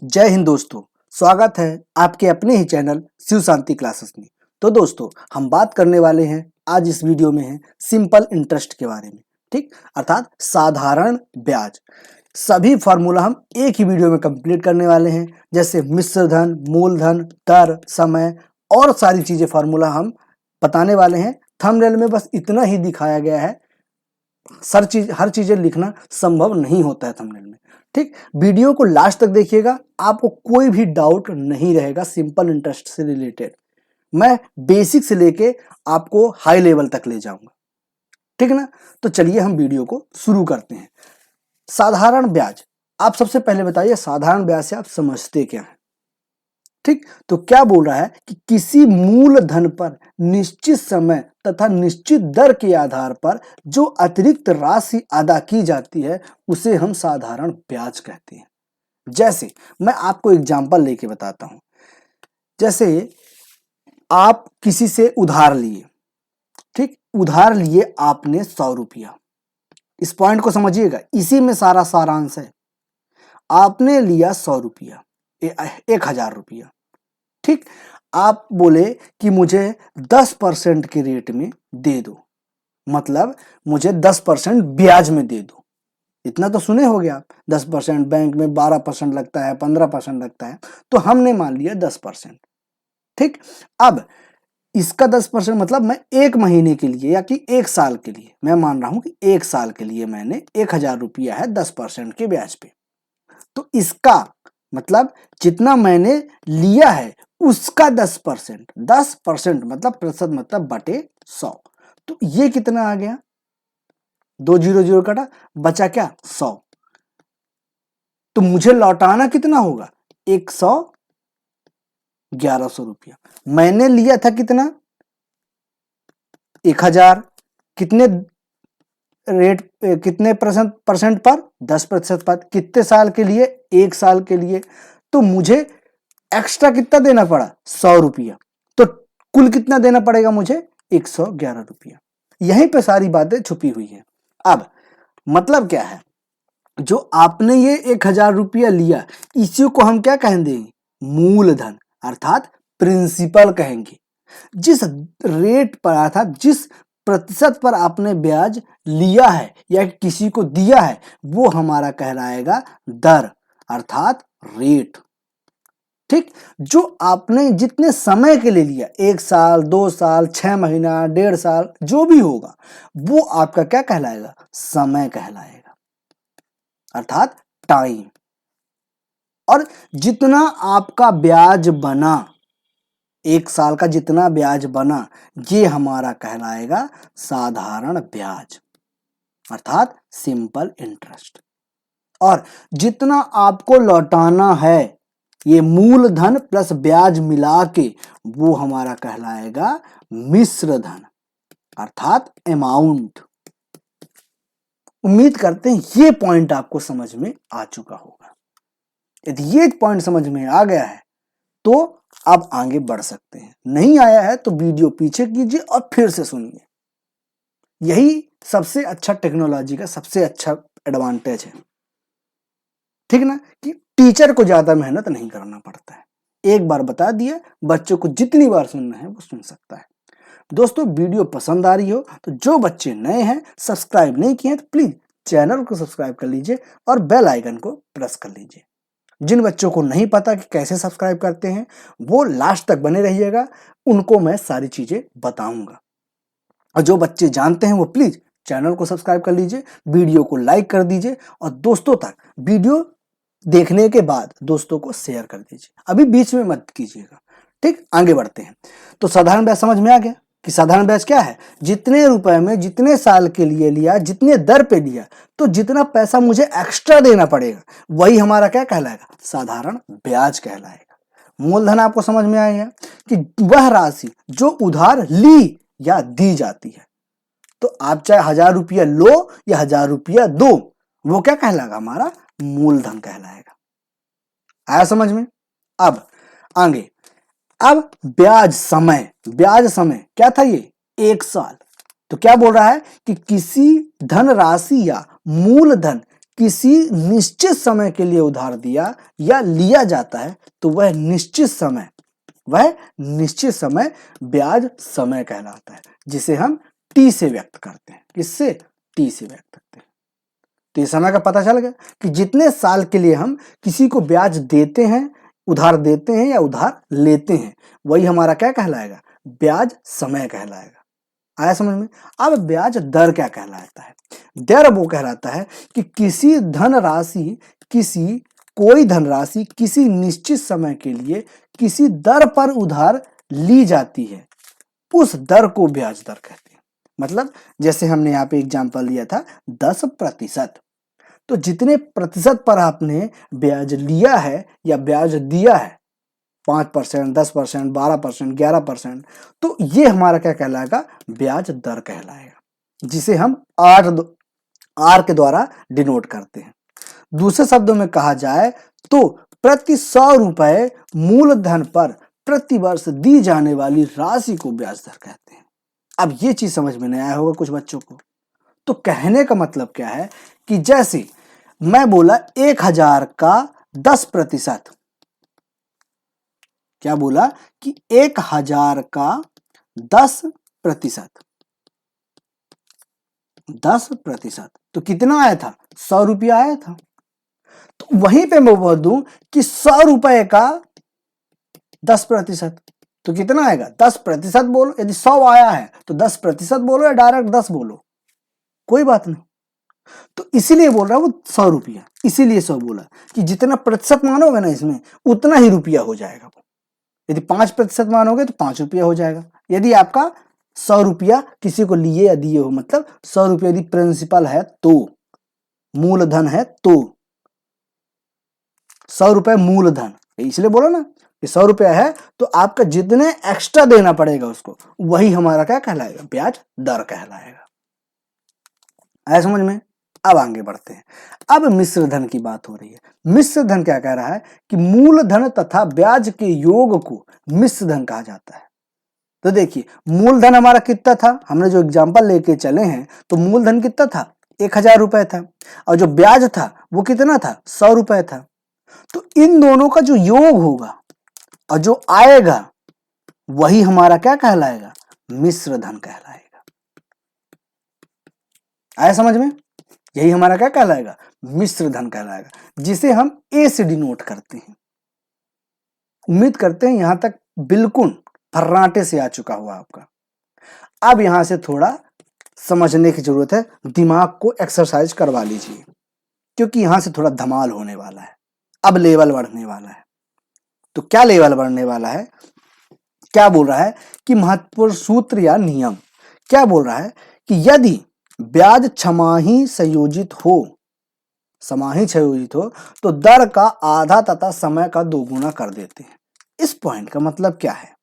जय हिंद दोस्तों। स्वागत है आपके अपने ही चैनल शिव शांति क्लासेस में। तो दोस्तों, हम बात करने वाले हैं आज इस वीडियो में है सिंपल इंटरेस्ट के बारे में। ठीक, अर्थात साधारण ब्याज। सभी फॉर्मूला हम एक ही वीडियो में कंप्लीट करने वाले हैं, जैसे मिश्र धन, मूलधन, दर, समय और सारी चीजें फॉर्मूला हम बताने वाले हैं। थंबनेल में बस इतना ही दिखाया गया है, हर चीजें लिखना संभव नहीं होता है थंबनेल में। ठीक, वीडियो को लास्ट तक देखिएगा, आपको कोई भी डाउट नहीं रहेगा सिंपल इंटरेस्ट से रिलेटेड। मैं बेसिक से लेके आपको हाई लेवल तक ले जाऊंगा। ठीक ना, तो चलिए हम वीडियो को शुरू करते हैं। साधारण ब्याज, आप सबसे पहले बताइए साधारण ब्याज से आप समझते क्या है। ठीक, तो क्या बोल रहा है कि किसी मूल धन पर निश्चित समय तथा निश्चित दर के आधार पर जो अतिरिक्त राशि अदा की जाती है उसे हम साधारण ब्याज कहते हैं। जैसे मैं आपको एग्जांपल लेके बताता हूं। जैसे आप किसी से उधार लिए, ठीक, उधार लिए आपने 100 रुपया। इस पॉइंट को समझिएगा, इसी में सारा सारांश है। आपने लिया 100 रुपया, 1000 रुपया। ठीक, आप बोले कि मुझे 10% के रेट में दे दो, मतलब मुझे 10% ब्याज में दे दो। इतना तो सुने होगे आप, 10% बैंक में 12% लगता है, 15% लगता है, तो हमने मान लिया 10%। ठीक, अब इसका 10% मतलब मैं एक महीने के लिए या कि एक साल के लिए, मैं मान रहा हूं कि एक साल के लिए मैंने 1000 रुपया है 10% के ब्याज पे। तो इसका मतलब जितना मैंने लिया है उसका 10%, 10% मतलब प्रतिशत मतलब बटे 100। तो ये कितना आ गया, 2 जीरो जीरो कटा, बचा क्या 100। तो मुझे लौटाना कितना होगा 1100 रुपया। मैंने लिया था कितना 1000, कितने रेट, कितने परसेंट पर 10% पर, कितने साल के लिए, एक साल के लिए। तो मुझे एक्स्ट्रा कितना देना पड़ा 100 रुपया। तो कुल कितना देना पड़ेगा मुझे 111 रुपया। यहीं पे सारी बातें छुपी हुई है। अब मतलब क्या है, जो आपने ये 1000 रुपया लिया इसी को हम क्या कहेंगे, मूलधन अर्थात प्रिंसिपल कहेंगे। जिस रेट पर अर्थात जिस प्रतिशत पर आपने ब्याज लिया है या किसी को दिया है वो हमारा कहलाएगा दर अर्थात रेट। ठीक, जो आपने जितने समय के लिए लिया, 1 साल, 2 साल, 6 महीना, 1.5 साल, जो भी होगा वो आपका क्या कहलाएगा, समय कहलाएगा अर्थात टाइम। और जितना आपका ब्याज बना, 1 साल का जितना ब्याज बना, ये हमारा कहलाएगा साधारण ब्याज अर्थात सिंपल इंटरेस्ट। और जितना आपको लौटाना है, ये मूलधन प्लस ब्याज मिला के, वो हमारा कहलाएगा मिश्र धन अर्थात अमाउंट। उम्मीद करते हैं ये पॉइंट आपको समझ में आ चुका होगा। यदि ये पॉइंट समझ में आ गया है तो आप आगे बढ़ सकते हैं, नहीं आया है तो वीडियो पीछे कीजिए और फिर से सुनिए। यही सबसे अच्छा टेक्नोलॉजी का सबसे अच्छा एडवांटेज है। ठीक ना, कि टीचर को ज्यादा मेहनत नहीं करना पड़ता है, एक बार बता दिया, बच्चों को जितनी बार सुनना है वो सुन सकता है। दोस्तों, वीडियो पसंद आ रही हो तो जो बच्चे नए हैं, सब्सक्राइब नहीं किए हैं, तो प्लीज चैनल को सब्सक्राइब कर लीजिए और बेल आइकन को प्रेस कर लीजिए। जिन बच्चों को नहीं पता कि कैसे सब्सक्राइब करते हैं वो लास्ट तक बने रहिएगा, उनको मैं सारी चीजें बताऊंगा। और जो बच्चे जानते हैं वो प्लीज चैनल को सब्सक्राइब कर लीजिए, वीडियो को लाइक कर दीजिए और दोस्तों तक वीडियो देखने के बाद दोस्तों को शेयर कर दीजिए, अभी बीच में मत कीजिएगा। ठीक, आगे बढ़ते हैं। तो साधारण ब्याज समझ में आ गया कि साधारण ब्याज क्या है, जितने रुपए में जितने साल के लिए लिया, जितने दर पे लिया, तो जितना पैसा मुझे एक्स्ट्रा देना पड़ेगा वही हमारा क्या कहलाएगा, साधारण ब्याज कहलाएगा। मूलधन आपको समझ में आएगा कि वह राशि जो उधार ली या दी जाती है। तो आप चाहे 1000 रुपया लो या 1000 रुपया दो, वो क्या कहलाएगा, हमारा मूलधन कहलाएगा। आया समझ में। अब आगे, अब ब्याज समय, ब्याज समय क्या था, ये 1 साल। तो क्या बोल रहा है कि किसी धन राशि या मूलधन किसी निश्चित समय के लिए उधार दिया या लिया जाता है तो वह निश्चित समय ब्याज समय कहलाता है, जिसे हम टी से व्यक्त करते हैं। किससे? टी से व्यक्त करते हैं। तो ये समय का पता चल गया कि जितने साल के लिए हम किसी को ब्याज देते हैं, उधार देते हैं या उधार लेते हैं, वही हमारा क्या कहलाएगा? ब्याज समय कहलाएगा। आया समझ में? अब ब्याज दर क्या कहलाता है? दर वो कहलाता है कि कोई धनराशि किसी निश्चित समय के लिए किसी दर पर उधार ली जाती है, उस दर को ब्याज दर कहते हैं। मतलब जैसे हमने यहाँ पे एग्जांपल लिया था 10%, तो जितने प्रतिशत पर आपने ब्याज लिया है या ब्याज दिया है, 5%, 10%, 12%, 11%, तो ये हमारा क्या कहलाएगा? ब्याज दर कहलाएगा, जिसे हम आर के द्वारा डिनोट करते हैं। दूसरे शब्दों में कहा जाए तो प्रति 100 रुपए मूलधन पर प्रति वर्ष दी जाने वाली राशि को ब्याज दर कहते हैं। अब ये चीज समझ में नहीं आया होगा कुछ बच्चों को। तो कहने का मतलब क्या है कि जैसे मैं बोला 1000 का 10%, क्या बोला कि 1000 का 10%, तो कितना आया था? 100 रुपया आया था। तो वहीं पे मैं बोल दूं कि 100 रुपए का 10%, तो कितना आएगा? 10% बोलो। यदि 100 आया है तो 10% बोलो या डायरेक्ट 10 बोलो, कोई बात नहीं। तो इसीलिए बोल रहा हूं वो 100 रुपया, इसीलिए 100 बोला कि जितना प्रतिशत मानोगे ना इसमें उतना ही रुपया हो जाएगा। यदि 5% मानोगे तो 5 रुपया हो जाएगा। यदि आपका 100 रुपया किसी को लिए या दिए हो, मतलब 100 रुपया यदि प्रिंसिपल है तो, मूलधन है तो, 100 रुपए मूलधन, इसलिए बोला ना कि 100 रुपया है तो आपका जितने एक्स्ट्रा देना पड़ेगा उसको, वही हमारा क्या कहलाएगा? ब्याज दर कहलाएगा। आया समझ में? अब आगे बढ़ते हैं। अब मिश्र धन की बात हो रही है। मिश्र धन क्या कह रहा है कि मूलधन तथा ब्याज के योग को मिश्र धन कहा जाता है। तो देखिए, मूलधन हमारा कितना था? हमने जो एग्जांपल लेके चले हैं तो मूलधन कितना था? 1000 रुपए था, और जो ब्याज था वो कितना था? 100 रुपए था। तो इन दोनों का जो योग होगा और जो आएगा वही हमारा क्या कहलाएगा? मिश्र धन कहलाएगा। आया समझ में? यही हमारा क्या कहलाएगा? मिश्र धन कहलाएगा, जिसे हम ए से डिनोट करते हैं। उम्मीद करते हैं यहां तक बिल्कुल फर्राटे से आ चुका हुआ आपका। अब यहां से थोड़ा समझने की जरूरत है, दिमाग को एक्सरसाइज करवा लीजिए, क्योंकि यहां से थोड़ा धमाल होने वाला है। अब लेवल बढ़ने वाला है। तो क्या लेवल बढ़ने वाला है? क्या बोल रहा है कि महत्वपूर्ण सूत्र या नियम क्या बोल रहा है कि यदि ब्याज छमाही संयोजित हो तो दर का आधा तथा समय का दोगुना कर देते हैं। इस पॉइंट का मतलब क्या है?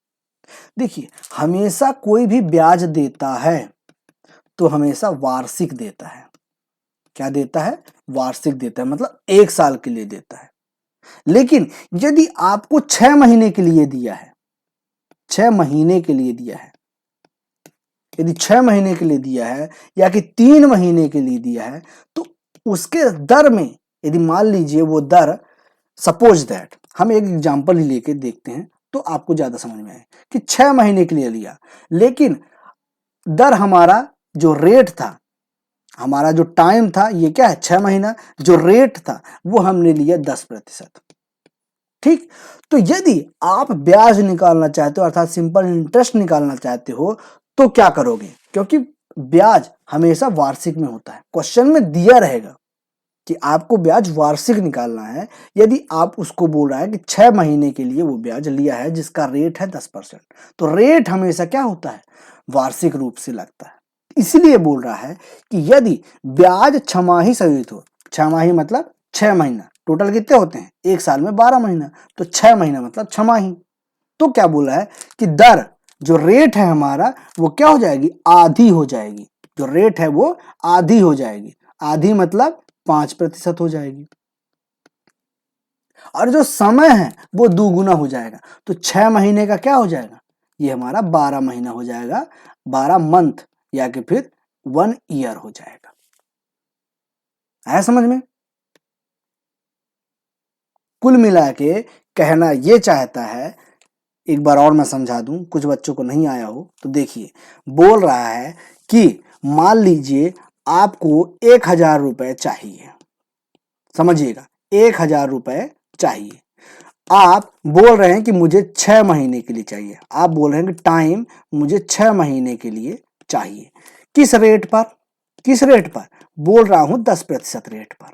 देखिए, हमेशा कोई भी ब्याज देता है तो हमेशा वार्षिक देता है। क्या देता है? वार्षिक देता है, मतलब 1 साल के लिए देता है। लेकिन यदि आपको 6 महीने के लिए दिया है, 6 महीने के लिए दिया है, यदि 6 महीने के लिए दिया है या कि 3 महीने के लिए दिया है, तो उसके दर में यदि मान लीजिए वो दर, सपोज दैट, हम एक एग्जांपल ही लेके देखते हैं तो आपको ज्यादा समझ में आए कि 6 महीने के लिए लिया, लेकिन दर हमारा जो रेट था, हमारा जो टाइम था, ये क्या है? 6 महीना। जो रेट था वो हमने लिया 10%। ठीक, तो यदि आप ब्याज निकालना चाहते हो, अर्थात सिंपल इंटरेस्ट निकालना चाहते हो, तो क्या करोगे? क्योंकि ब्याज हमेशा वार्षिक में होता है, क्वेश्चन में दिया रहेगा कि आपको ब्याज वार्षिक निकालना है। यदि आप उसको बोल रहा है कि 6 महीने के लिए वो ब्याज लिया है जिसका रेट है 10%, तो रेट हमेशा क्या होता है? वार्षिक रूप से लगता है। इसलिए बोल रहा है कि यदि ब्याज छमाही संयोजित हो, छमाही मतलब 6 महीना, टोटल कितने होते हैं? 1 साल में 12 महीना, तो 6 महीना मतलब छमाही। तो क्या बोला है कि दर, जो रेट है हमारा, वो क्या हो जाएगी? आधी हो जाएगी। जो रेट है वो आधी हो जाएगी। आधी मतलब 5% हो जाएगी, और जो समय है वो दुगुना हो जाएगा। तो 6 महीने का क्या हो जाएगा? ये हमारा 12 महीना हो जाएगा, 12 मंथ, या कि फिर 1 ईयर हो जाएगा। आया समझ में? कुल मिला के कहना ये चाहता है, एक बार और मैं समझा दूं, कुछ बच्चों को नहीं आया हो तो देखिए, बोल रहा है कि मान लीजिए आपको 1000 रुपए चाहिए, समझिएगा 1000 रुपए चाहिए। आप बोल रहे हैं कि मुझे 6 महीने के लिए चाहिए, आप बोल रहे हैं कि टाइम मुझे 6 महीने के लिए चाहिए। किस रेट पर? किस रेट पर? बोल रहा हूं 10% रेट पर।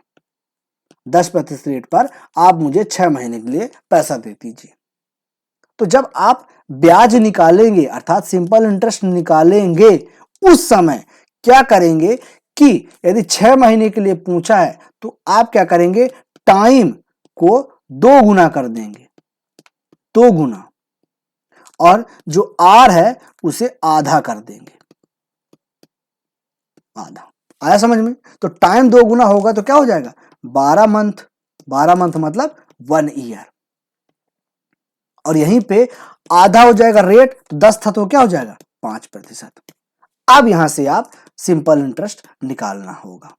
10% रेट पर आप मुझे 6 महीने के लिए पैसा दे दीजिए। तो जब आप ब्याज निकालेंगे अर्थात सिंपल इंटरेस्ट निकालेंगे, उस समय क्या करेंगे कि यदि 6 महीने के लिए पूछा है तो आप क्या करेंगे, टाइम को 2 गुना कर देंगे, 2 गुना, और जो आर है उसे आधा कर देंगे, आधा। आया समझ में? तो टाइम 2 गुना होगा तो क्या हो जाएगा, 12 मंथ। 12 मंथ मतलब 1 ईयर। और यहीं पे आधा हो जाएगा रेट, तो 10 था तो क्या हो जाएगा, 5%। अब यहां से आप सिंपल इंटरेस्ट निकालना होगा।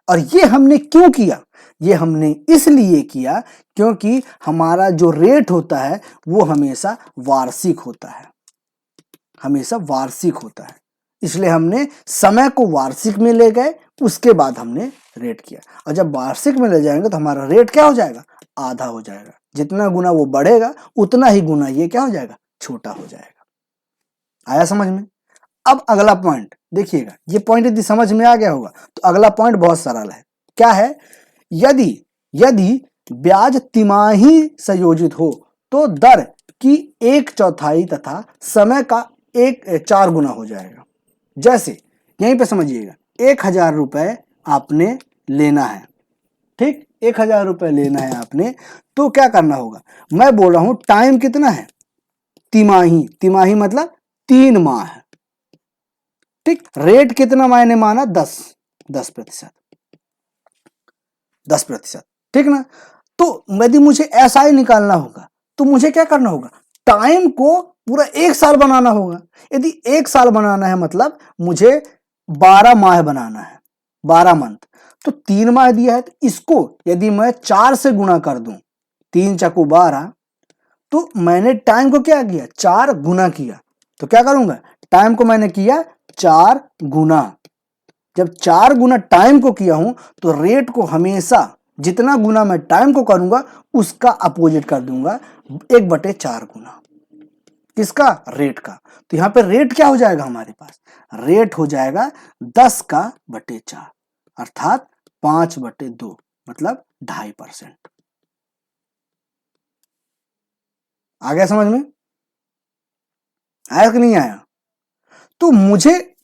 और ये हमने क्यों किया? ये हमने इसलिए किया क्योंकि हमारा जो रेट होता है वो हमेशा वार्षिक होता है, हमेशा वार्षिक होता है। इसलिए हमने समय को वार्षिक में ले गए, उसके बाद हमने रेट किया। और जब वार्षिक में ले जाएंगे तो हमारा रेट क्या हो जाएगा, आधा हो जाएगा। जितना गुना वो बढ़ेगा उतना ही गुना ये क्या हो जाएगा, छोटा हो जाएगा। आया समझ में? अब अगला पॉइंट देखिएगा, ये पॉइंट यदि समझ में आ गया होगा तो अगला पॉइंट बहुत सरल है। क्या है? यदि यदि ब्याज तिमाही संयोजित हो तो दर की 1/4 तथा समय का 4 गुना हो जाएगा। जैसे यहीं पे समझिएगा, 1000 रुपए आपने लेना है, ठीक, 1000 रुपए लेना है आपने, तो क्या करना होगा, मैं बोल रहा हूं टाइम कितना है, तिमाही। तिमाही मतलब 3 माह है, ठीक। रेट कितना मैंने माना, 10%, 10%, ठीक ना। तो यदि मुझे SI निकालना होगा तो मुझे क्या करना होगा, टाइम को पूरा 1 साल बनाना होगा। यदि 1 साल बनाना है मतलब मुझे 12 माह बनाना है, 12 मंथ। तो 3 माह दिया है, तो इसको यदि मैं 4 से गुणा कर दूं, 3 चकू 12, तो मैंने टाइम को क्या किया, 4 गुना किया। तो क्या करूंगा, टाइम को मैंने किया 4 गुना। जब 4 गुना टाइम को किया हूं तो रेट को हमेशा जितना गुना मैं टाइम को करूंगा उसका अपोजिट कर दूंगा, 1/4 गुना। किसका, रेट का। तो यहां पे रेट क्या हो जाएगा हमारे पास, रेट हो जाएगा 10/4 अर्थात 5/2 मतलब 2.5%। आ गया समझ में? आया कि नहीं आया? तो मुझे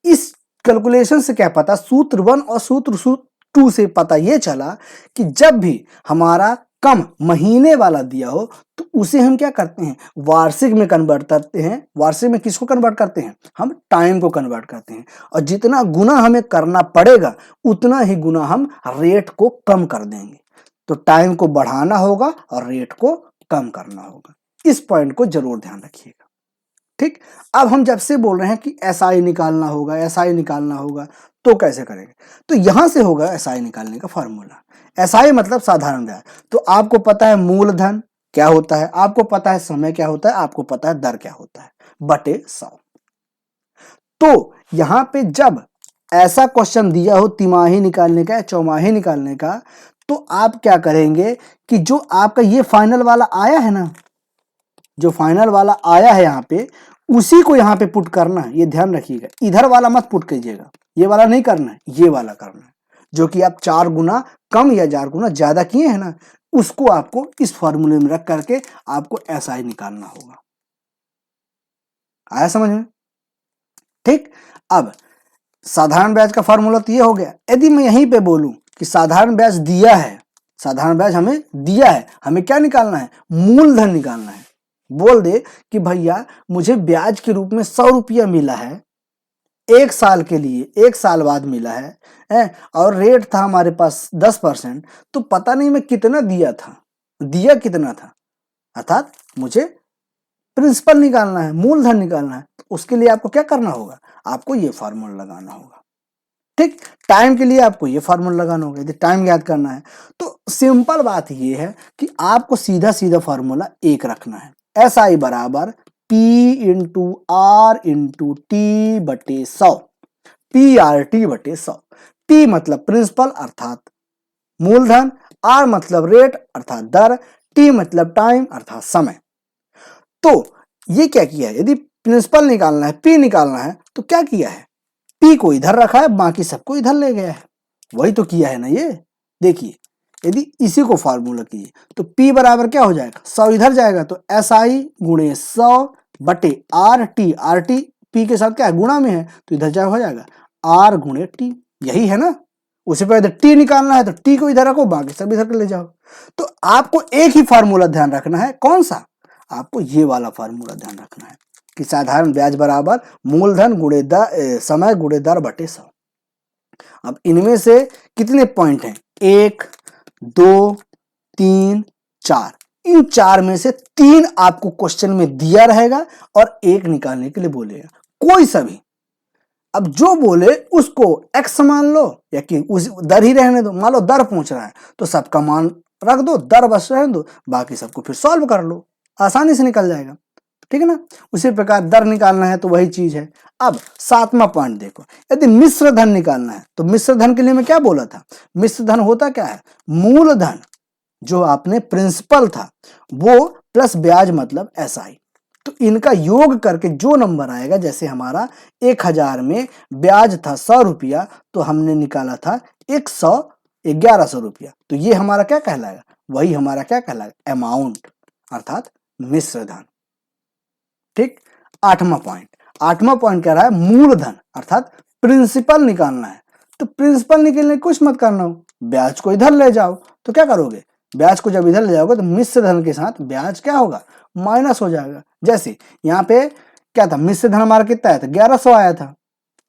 इस कैलकुलेशन से क्या पता, सूत्र 1 और सूत्र 2 से पता ये चला कि जब भी हमारा कम महीने वाला दिया हो तो उसे हम क्या करते हैं, वार्षिक में कन्वर्ट करते हैं। वार्षिक में किसको कन्वर्ट करते हैं, हम टाइम को कन्वर्ट करते हैं। और जितना गुना हमें करना पड़ेगा उतना ही गुना हम रेट को कम कर देंगे। तो टाइम को बढ़ाना होगा और रेट को कम करना होगा। इस पॉइंट को जरूर ध्यान रखिएगा, ठीक। अब हम जब से बोल रहे हैं कि SI निकालना होगा, SI निकालना होगा, तो कैसे करेंगे, तो यहां से होगा SI निकालने का फॉर्मूला। SI मतलब साधारण ब्याज। तो आपको पता है मूलधन क्या होता है, आपको पता है समय क्या होता है, आपको पता है दर क्या होता है, बटे 100। तो यहां पे जब ऐसा क्वेश्चन दिया हो तिमाही निकालने का या चौमाही निकालने का, तो आप क्या करेंगे कि जो आपका ये फाइनल वाला आया है ना, जो फाइनल वाला आया है यहाँ पे, उसी को यहाँ पे पुट करना है। ये ध्यान रखिएगा, इधर वाला मत पुट कीजिएगा, ये वाला नहीं करना है, ये वाला करना है। जो कि आप 4 गुना कम या 4 गुना ज्यादा किए हैं ना, उसको आपको इस फॉर्मूले में रख करके आपको SI निकालना होगा। आया समझ में? ठीक। अब साधारण ब्याज का फॉर्मूला तो ये हो गया। यदि मैं यहीं पे बोलूं कि साधारण ब्याज दिया है, साधारण ब्याज हमें दिया है, हमें क्या निकालना है, मूलधन निकालना है। बोल दे कि भैया मुझे ब्याज के रूप में 100 रुपया मिला है 1 साल के लिए, 1 साल बाद मिला है, और रेट था हमारे पास 10%, तो पता नहीं मैं कितना दिया था, दिया कितना था, अर्थात मुझे प्रिंसिपल निकालना है, मूलधन निकालना है। तो उसके लिए आपको क्या करना होगा, आपको ये फॉर्मूला लगाना होगा। ठीक, टाइम के लिए आपको ये फॉर्मूला लगाना होगा, यदि टाइम याद करना है तो सिंपल बात ये है कि आपको सीधा सीधा फॉर्मूला एक रखना है, एस आई बराबर P into R into T बटे 100, पी आर टी बटे 100। पी मतलब प्रिंसिपल अर्थात मूलधन, आर मतलब रेट अर्थात दर, टी मतलब टाइम अर्थात समय। तो ये क्या किया है, यदि प्रिंसिपल निकालना है, पी निकालना है, तो क्या किया है, पी को इधर रखा है, बाकी सबको इधर ले गया है, वही तो किया है ना ये। देखिए यदि इसी को फार्मूला कीजिए तो P बराबर क्या हो जाएगा, 100 इधर जाएगा तो SI गुणे 100 बटे आर टी P के साथ क्या है, गुणा में है, तो इधर जा हो जाएगा R गुणे T, यही है ना। उसी पर यदि T निकालना है तो T को इधर रखो, बाकी सब इधर ले जाओ। तो आपको एक ही फार्मूला ध्यान रखना है, कौन सा, आपको ये वाला फार्मूला ध्यान रखना है कि साधारण ब्याज बराबर मूलधन गुणे समय गुणे दर बटे 100। अब इनमें से कितने पॉइंट हैं, 1 2 3 4, इन 4 में से 3 आपको क्वेश्चन में दिया रहेगा और एक निकालने के लिए बोलेगा, कोई सा भी। अब जो बोले उसको x मान लो या कि उस दर ही रहने दो, मान लो दर पूछ रहा है तो सबका मान रख दो, दर बस रहने दो, बाकी सबको फिर सॉल्व कर लो, आसानी से निकल जाएगा, ठीक है ना। उसी प्रकार दर निकालना है तो वही चीज है। अब 7वां पॉइंट देखो, यदि मिश्र धन निकालना है तो मिश्र धन के लिए मैं क्या बोला था, मिश्र धन होता क्या है, मूलधन जो आपने प्रिंसिपल था वो प्लस ब्याज मतलब SI, तो इनका योग करके जो नंबर आएगा, जैसे हमारा 1000 में ब्याज था 100 रुपया तो हमने निकाला था 1100 रुपया, तो ये हमारा क्या कहलाएगा, वही हमारा क्या कहलाएगा, अमाउंट अर्थात मिश्र धन। ठीक, 8वां पॉइंट कह रहा है मूलधन अर्थात प्रिंसिपल निकालना है, तो प्रिंसिपल निकलने कुछ मत करना हो, ब्याज को इधर ले जाओ, तो क्या करोगे, ब्याज को जब इधर ले जाओगे तो मिश्र धन के साथ ब्याज क्या होगा, माइनस हो जाएगा। जैसे यहाँ पे क्या था, मिश्र धन हमारा कितना आया था, 1100 आया था,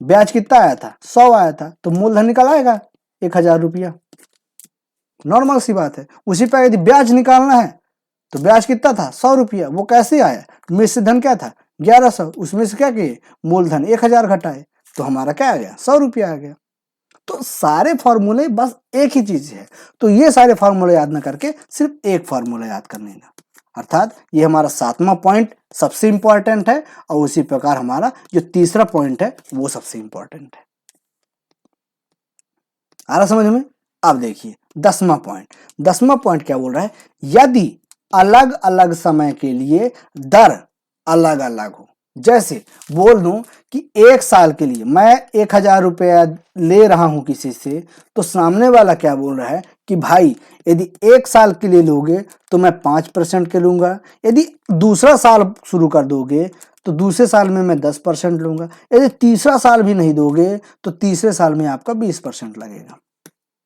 ब्याज कितना आया था, 100 आया था, तो मूलधन निकल आएगा 1000 रुपया, नॉर्मल सी बात है। उसी पर यदि ब्याज निकालना है तो ब्याज कितना था, 100 रुपया, वो कैसे आया, मिश्र धन क्या था 1100, उसमें से क्या किए, मूलधन 1000 घटाए, तो हमारा क्या आ गया, 100 रुपया आ गया। तो सारे फॉर्मूले बस एक ही चीज है, तो ये सारे फॉर्मूले याद ना करके सिर्फ एक फॉर्मूला याद करने का, अर्थात ये हमारा 7वां पॉइंट सबसे इंपॉर्टेंट है और उसी प्रकार हमारा जो तीसरा पॉइंट है वो सबसे इंपॉर्टेंट है। आ रहा समझ में। अब देखिए 10वां पॉइंट क्या बोल रहा है, यदि अलग अलग समय के लिए दर अलग अलग हो, जैसे बोल दूं कि 1 साल के लिए मैं 1000 रुपया ले रहा हूं किसी से, तो सामने वाला क्या बोल रहा है कि भाई यदि 1 साल के लिए लोगे तो मैं 5% के लूंगा, यदि दूसरा साल शुरू कर दोगे तो दूसरे साल में मैं 10% लूंगा, यदि तीसरा साल भी नहीं दोगे तो तीसरे साल में आपका 20% लगेगा।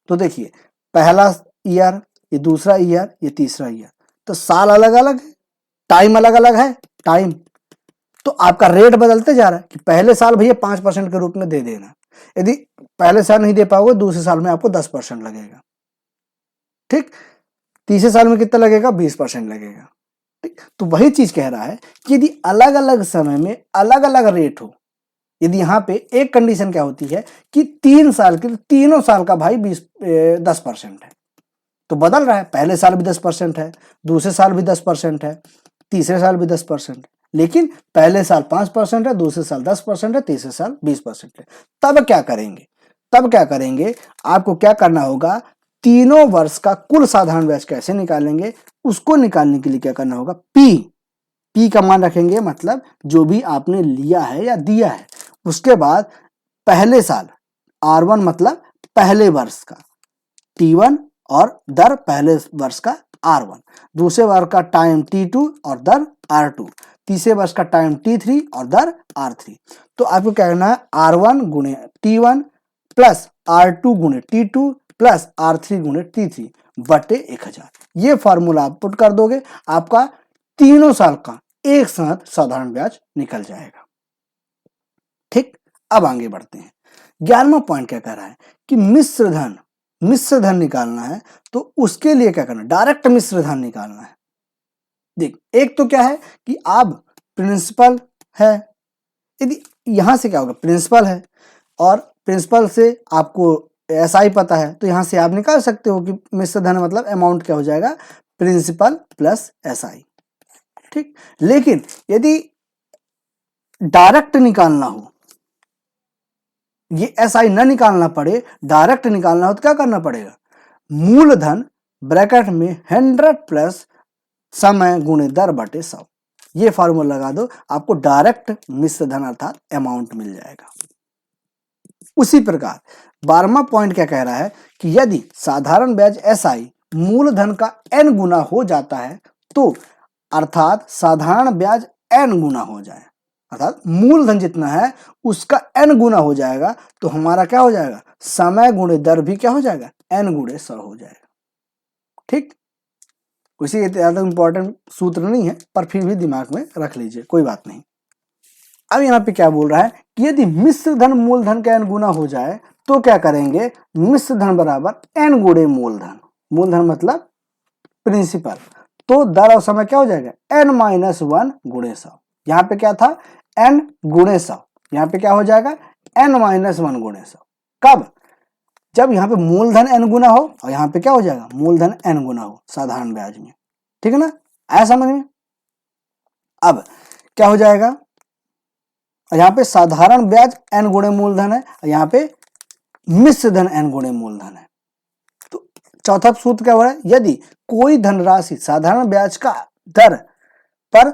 तो देखिए पहला ईयर, ये दूसरा ईयर, ये तीसरा ईयर, तो साल अलग अलग है, टाइम अलग अलग है, टाइम, तो आपका रेट बदलते जा रहा है कि पहले साल भैया 5% के रूप में दे देना, यदि पहले साल नहीं दे पाओगे दूसरे साल में आपको 10% लगेगा, ठीक, तीसरे साल में कितना लगेगा, 20% लगेगा। ठीक, तो वही चीज कह रहा है कि यदि अलग अलग समय में अलग अलग रेट हो, यदि यहाँ पे एक कंडीशन क्या होती है कि 3 साल के, तीनों साल का भाई 10% है, तो बदल रहा है, पहले साल भी 10% है, दूसरे साल भी 10% है, तीसरे साल भी 10%, लेकिन पहले साल 5% है, दूसरे साल 10% है, तीसरे साल 20% है। तब क्या करेंगे, आपको क्या करना होगा, तीनों वर्ष का कुल साधारण ब्याज कैसे निकालेंगे, उसको निकालने के लिए क्या करना होगा, पी का मान रखेंगे, मतलब जो भी आपने लिया है या दिया है, उसके बाद पहले साल R1 मतलब पहले वर्ष का T1 और दर पहले वर्ष का R1, दूसरे वर्ष का टाइम T2 और दर R2, तीसरे वर्ष का टाइम T3 और दर R3। तो आपको क्या करना है, R1 गुणे T1 प्लस R2 गुणे T2 प्लस R3 गुणे T3 बटे 1000, ये फॉर्मूला आप पुट कर दोगे, आपका तीनों साल का एक साथ साधारण ब्याज निकल जाएगा। ठीक, अब आगे बढ़ते हैं। 11वां पॉइंट क्या कह रहा है कि मिश्र धन निकालना है, तो उसके लिए क्या करना है, डायरेक्ट मिश्र धन निकालना है। देख, एक तो क्या है कि आप प्रिंसिपल है, यदि यहां से क्या होगा, प्रिंसिपल है और प्रिंसिपल से आपको SI पता है तो यहाँ से आप निकाल सकते हो कि मिश्र धन मतलब अमाउंट क्या हो जाएगा, प्रिंसिपल प्लस SI। ठीक, लेकिन यदि डायरेक्ट निकालना हो, ये SI न निकालना पड़े, डायरेक्ट निकालना हो तो क्या करना पड़ेगा, मूलधन ब्रैकेट में 100 प्लस समय गुणे दर बटे 100, ये फार्मूला लगा दो, आपको डायरेक्ट मिश्र धन अर्थात अमाउंट मिल जाएगा। उसी प्रकार 12वां पॉइंट क्या कह रहा है कि यदि साधारण ब्याज SI मूलधन का n गुना हो जाता है तो अर्थात साधारण ब्याज n गुना हो जाए, अर्थात मूलधन जितना है उसका n गुना हो जाएगा, तो हमारा क्या हो जाएगा, समय गुणे दर भी क्या हो जाएगा, n गुणे 100 हो जाएगा। ठीक, उसी ज्यादा इंपॉर्टेंट सूत्र नहीं है पर फिर भी दिमाग में रख लीजिए, कोई बात नहीं। अब यहाँ पे क्या बोल रहा है कि यदि मिश्र धन मूलधन का n गुना हो जाए तो क्या करेंगे, मिश्र धन बराबर n गुणे मूलधन, मूलधन मतलब प्रिंसिपल, तो दर और समय क्या हो जाएगा, n-1 गुणे 100। यहाँ पे क्या था, n गुणे 100, यहाँ पे क्या हो जाएगा, n-1 गुणे 100। कब, जब यहाँ पे मूलधन n गुना हो और यहाँ पे क्या हो जाएगा, मूलधन n गुना हो साधारण ब्याज में। ठीक है ना, आया समझ में। अब क्या हो जाएगा, यहाँ पे साधारण ब्याज n गुणे मूलधन है, यहाँ पे मिश्र धन n गुणे मूलधन है। तो चौथा सूत्र क्या हो रहा है, यदि कोई धनराशि साधारण ब्याज का दर पर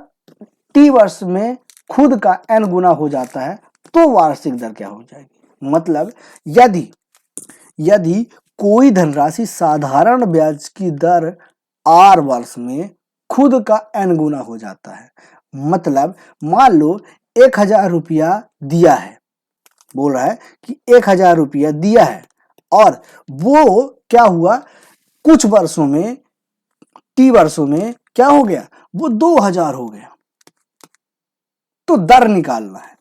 t वर्ष में खुद का n गुना हो जाता है तो वार्षिक दर क्या हो जाएगी, मतलब यदि कोई धनराशि साधारण ब्याज की दर r वर्ष में खुद का n गुना हो जाता है, मतलब मान लो 1000 रुपया दिया है, बोल रहा है कि 1000 रुपया दिया है और वो क्या हुआ, कुछ वर्षों में t वर्षों में क्या हो गया, वो 2000 हो गया, तो दर निकालना है।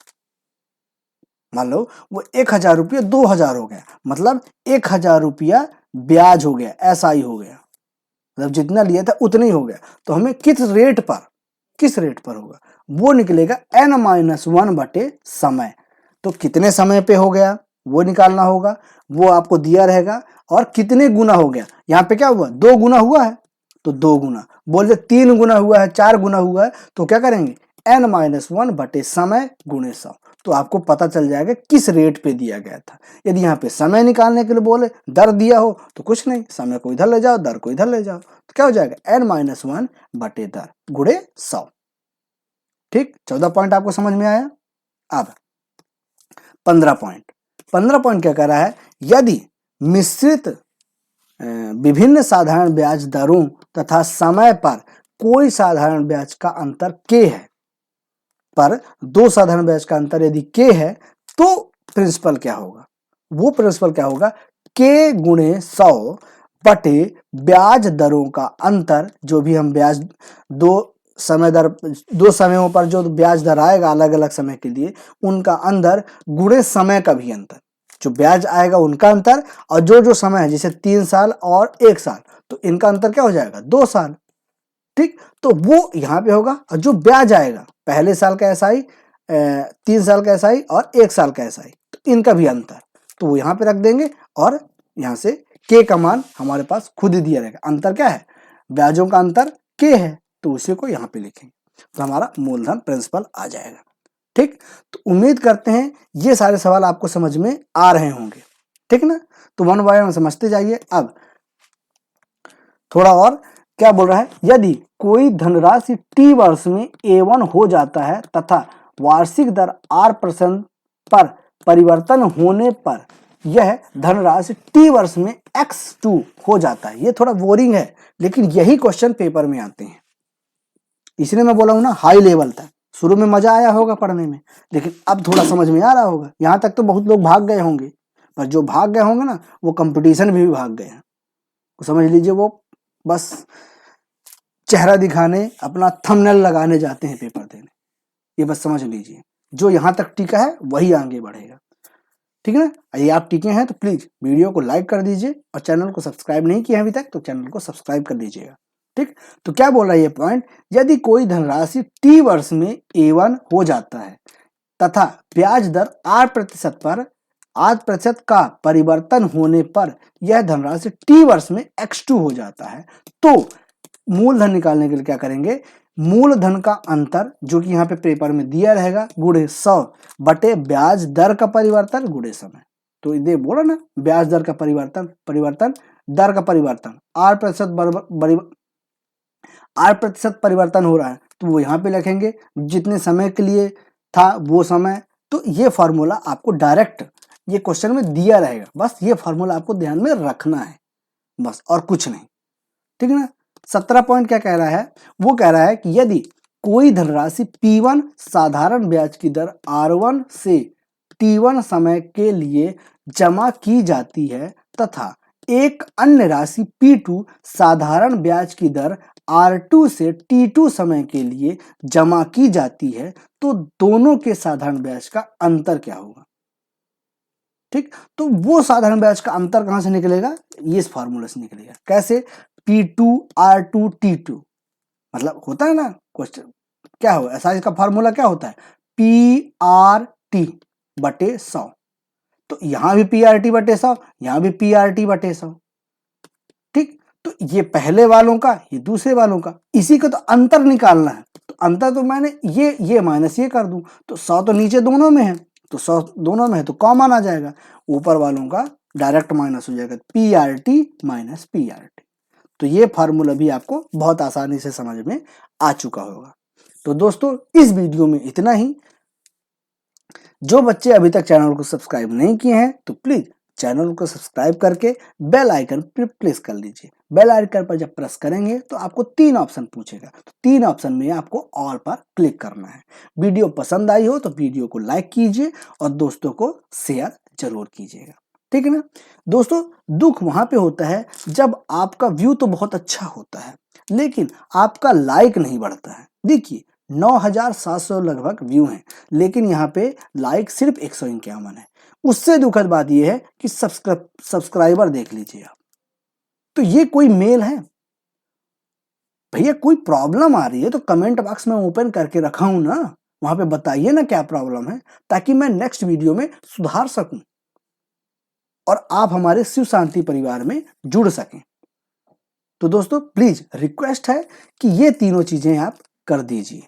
मान लो वो 1000 रुपया 2000 हो गया, मतलब 1000 रुपया ब्याज हो गया, SI हो गया, मतलब जितना लिया था उतना ही हो गया, तो हमें किस रेट पर होगा, वो निकलेगा n-1 बटे समय। तो कितने समय पे हो गया वो निकालना होगा, वो आपको दिया रहेगा, और कितने गुना हो गया, यहाँ पे क्या हुआ, 2 गुना हुआ है तो 2 गुना, बोलते 3 गुना हुआ है, 4 गुना हुआ है, तो क्या करेंगे, n-1 बटे समय गुणे 100, तो आपको पता चल जाएगा किस रेट पे दिया गया था। यदि यहाँ पे समय निकालने के लिए बोले, दर दिया हो तो कुछ नहीं, समय को इधर ले जाओ, दर को इधर ले जाओ, तो क्या हो जाएगा, n-1 बटे दर गुणे 100। ठीक, 14 पॉइंट आपको समझ में आया। अब 15 पॉइंट क्या कह रहा है, यदि मिश्रित विभिन्न साधारण ब्याज दरों तथा समय पर कोई साधारण ब्याज का अंतर k है, पर 2 साधारण ब्याज का अंतर यदि k है तो प्रिंसिपल क्या होगा, वो प्रिंसिपल क्या होगा, k गुणे 100 बटे ब्याज दरों का अंतर, जो भी हम ब्याज दो समयों पर जो ब्याज दर आएगा अलग अलग समय के लिए, उनका अंतर गुणे समय का भी अंतर, जो ब्याज आएगा उनका अंतर, और जो समय है जैसे 3 साल और 1 साल, तो इनका अंतर क्या हो जाएगा, 2 साल। ठीक, तो वो यहाँ पे होगा, और जो ब्याज आएगा पहले साल का SI, 3 साल का SI और 1 साल का SI, तो इनका भी अंतर, तो वो यहाँ पे रख देंगे, और यहाँ से k का मान हमारे पास खुद ही दिया रहेगा, अंतर क्या है, ब्याजों का अंतर k है, तो उसी को यहाँ पे लिखेंगे, तो हमारा मूलधन प्रिंसिपल आ जाएगा। ठीक, तो उम्मीद करते हैं ये सारे सवाल आपको समझ में आ रहे होंगे। ठीक ना, तो 1 बाय 1 समझते जाइए। अब थोड़ा और क्या बोल रहा है, यदि कोई धनराशि t वर्ष में A1 हो जाता है तथा वार्षिक दर r% पर परिवर्तन होने पर यह धनराशि t वर्ष में x2 हो जाता है। ये थोड़ा बोरिंग है, लेकिन यही क्वेश्चन पेपर में आते हैं, इसलिए मैं बोला हूं ना हाई लेवल तक। शुरू में मजा आया होगा पढ़ने में, लेकिन अब थोड़ा समझ में आ रहा होगा। यहाँ तक तो बहुत लोग भाग गए होंगे, पर जो भाग गए होंगे ना, वो कंपटीशन भी भाग गए हैं। तो समझ लीजिए वो बस चेहरा दिखाने, अपना थंबनेल लगाने जाते हैं पेपर देने, ये बस समझ लीजिए। जो यहाँ तक टिका है वही आगे बढ़ेगा। ठीक है ना, ये आप टिके हैं तो प्लीज वीडियो को लाइक कर दीजिए, और चैनल को सब्सक्राइब नहीं किया अभी तक तो चैनल को सब्सक्राइब कर दीजिएगा। ठीक, तो क्या बोल रहा है ये पॉइंट, यदि कोई धनराशि t वर्ष में A1 हो जाता है तथा ब्याज दर r% पर 8% का परिवर्तन होने पर यह धनराशि t वर्ष में x2 हो जाता है, तो मूलधन निकालने के लिए क्या करेंगे, मूलधन का अंतर जो कि यहाँ पे पेपर में दिया रहेगा गुणे 100 बटे ब्याज दर का परिवर्तन गुणे समय। तो ये बोला ना, ब्याज दर का परिवर्तन दर का परिवर्तन 8% परिवर्तन हो रहा है, तो वो यहाँ पे लिखेंगे जितने समय के लिए था वो समय। तो ये फॉर्मूला आपको डायरेक्ट ये क्वेश्चन में दिया रहेगा, बस ये फॉर्मूला आपको ध्यान में रखना है बस, और कुछ नहीं, ठीक है ना। 17 पॉइंट क्या कह रहा है, वो कह रहा है कि यदि कोई धनराशि P1 साधारण ब्याज की दर R1 से T1 समय के लिए जमा की जाती है तथा एक अन्य राशि P2 साधारण ब्याज की दर R2 से T2 समय के लिए जमा की जाती है, तो दोनों के साधारण ब्याज का अंतर क्या होगा। ठीक, तो वो साधारण ब्याज का अंतर कहां से निकलेगा, ये इस फॉर्मूले से निकलेगा। कैसे, P2 R2 T2, मतलब होता है ना क्वेश्चन, क्या हो ऐसा, इसका फॉर्मूला क्या होता है, PRT बटे 100। तो यहां भी PRT बटे 100, यहां भी PRT बटे 100। ठीक, तो ये पहले वालों का, ये दूसरे वालों का, इसी का तो अंतर निकालना है। तो अंतर तो मैंने ये माइनस ये कर दूं, तो 100 तो नीचे दोनों में है, तो 100 दोनों में है तो कॉमन आ जाएगा, ऊपर वालों का डायरेक्ट माइनस हो जाएगा, PRT माइनस PRT। तो ये फार्मूला भी आपको बहुत आसानी से समझ में आ चुका होगा। तो दोस्तों इस वीडियो में इतना ही। जो बच्चे अभी तक चैनल को सब्सक्राइब नहीं किए हैं तो प्लीज चैनल को सब्सक्राइब करके बेल आइकन पर प्रेस कर लीजिए। बेल आइकन पर जब प्रेस करेंगे तो आपको 3 ऑप्शन पूछेगा, तो 3 ऑप्शन में आपको ऑल पर क्लिक करना है। वीडियो पसंद आई हो तो वीडियो को लाइक कीजिए और दोस्तों को शेयर जरूर कीजिएगा, ठीक है ना। दोस्तों दुख वहां पे होता है जब आपका व्यू तो बहुत अच्छा होता है लेकिन आपका लाइक नहीं बढ़ता है। देखिए 9700 लगभग व्यू हैं, लेकिन यहाँ पे लाइक सिर्फ 151 है। उससे दुखद बात यह है कि सब्सक्राइबर देख लीजिए आप, तो ये कोई मेल है भैया, कोई प्रॉब्लम आ रही है तो कमेंट बॉक्स में ओपन करके रखा हूं ना, वहां पे बताइए ना क्या प्रॉब्लम है, ताकि मैं नेक्स्ट वीडियो में सुधार सकूं और आप हमारे शिव शांति परिवार में जुड़ सकें। तो दोस्तों प्लीज रिक्वेस्ट है कि ये तीनों चीजें आप कर दीजिए,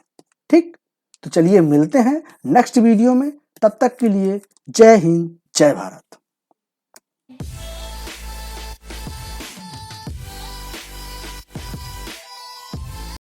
ठीक। तो चलिए मिलते हैं नेक्स्ट वीडियो में, तब तक के लिए जय हिंद जय भारत।